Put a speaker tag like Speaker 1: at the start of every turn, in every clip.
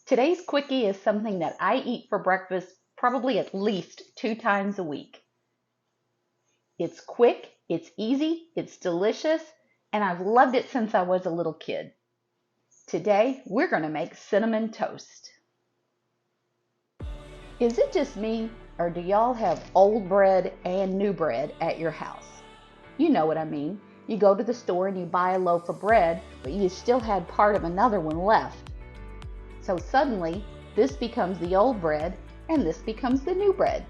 Speaker 1: Today's quickie is something that I eat for breakfast probably at least 2 times a week. It's quick, it's easy, it's delicious, and I've loved it since I was a little kid. Today, we're going to make cinnamon toast. Is it just me, or do y'all have old bread and new bread at your house? You know what I mean. You go to the store and you buy a loaf of bread, but you still had part of another one left. So suddenly, this becomes the old bread and this becomes the new bread.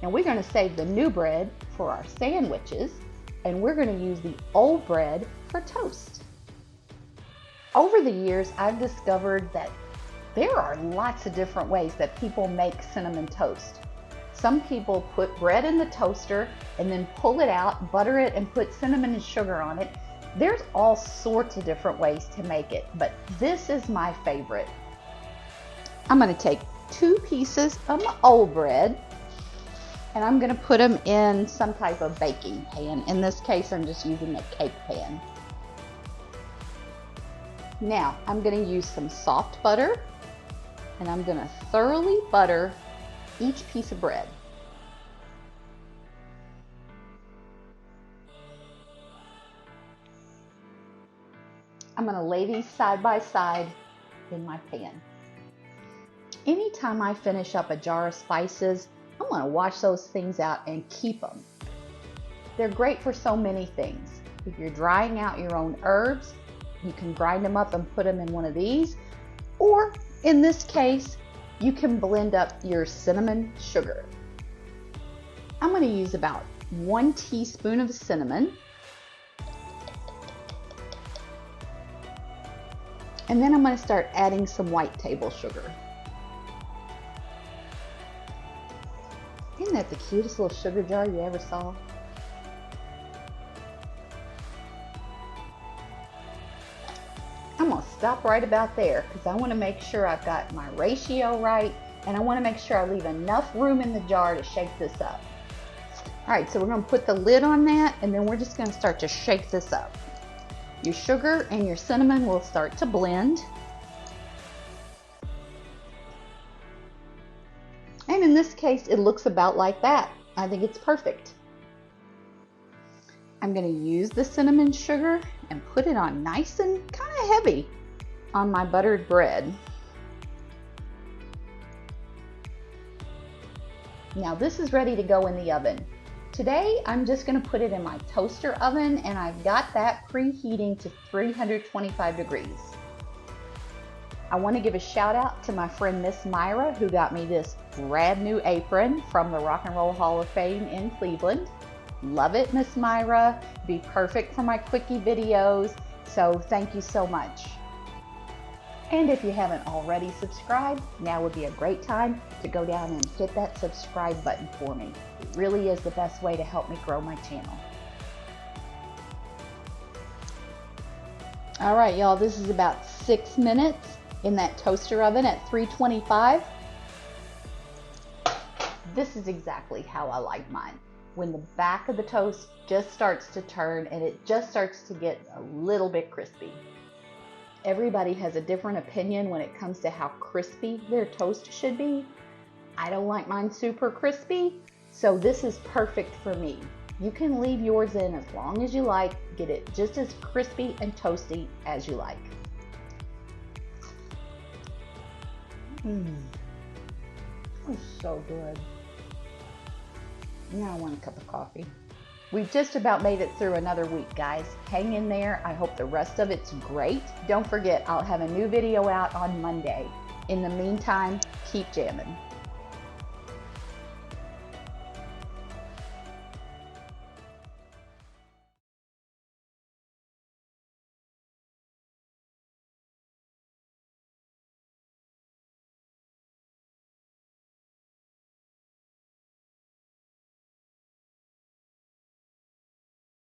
Speaker 1: Now we're going to save the new bread for our sandwiches, and we're going to use the old bread for toast. Over the years, I've discovered that there are lots of different ways that people make cinnamon toast. Some people put bread in the toaster and then pull it out, butter it, and put cinnamon and sugar on it. There's all sorts of different ways to make it, but this is my favorite. I'm going to take 2 pieces of my old bread and I'm going to put them in some type of baking pan. In this case, I'm just using a cake pan. Now, I'm going to use some soft butter and I'm going to thoroughly butter each piece of bread. I'm going to lay these side by side in my pan. Anytime I finish up a jar of spices, I'm going to wash those things out and keep them. They're great for so many things. If you're drying out your own herbs, you can grind them up and put them in one of these. Or in this case, you can blend up your cinnamon sugar. I'm going to use about 1 teaspoon of cinnamon. And then I'm going to start adding some white table sugar. Isn't that the cutest little sugar jar you ever saw? I'm going to stop right about there because I want to make sure I've got my ratio right, and I want to make sure I leave enough room in the jar to shake this up. Alright, so we're going to put the lid on that, and then we're just going to start to shake this up. Your sugar and your cinnamon will start to blend. And in this case, it looks about like that. I think it's perfect. I'm going to use the cinnamon sugar and put it on nice and kind of heavy on my buttered bread. Now this is ready to go in the oven. Today, I'm just going to put it in my toaster oven, and I've got that preheating to 325 degrees. I want to give a shout out to my friend Miss Myra, who got me this brand new apron from the Rock and Roll Hall of Fame in Cleveland. Love it, Miss Myra. Be perfect for my quickie videos, so thank you so much. And if you haven't already subscribed, now would be a great time to go down and hit that subscribe button for me. It really is the best way to help me grow my channel. All right, y'all, this is about 6 minutes in that toaster oven at 325. This is exactly how I like mine. When the back of the toast just starts to turn and it just starts to get a little bit crispy. Everybody has a different opinion when it comes to how crispy their toast should be. I don't like mine super crispy, so this is perfect for me. You can leave yours in as long as you like. Get it just as crispy and toasty as you like. It's so good. Now I want a cup of coffee. We've just about made it through another week, guys. Hang in there. I hope the rest of it's great. Don't forget, I'll have a new video out on Monday. In the meantime, keep jamming.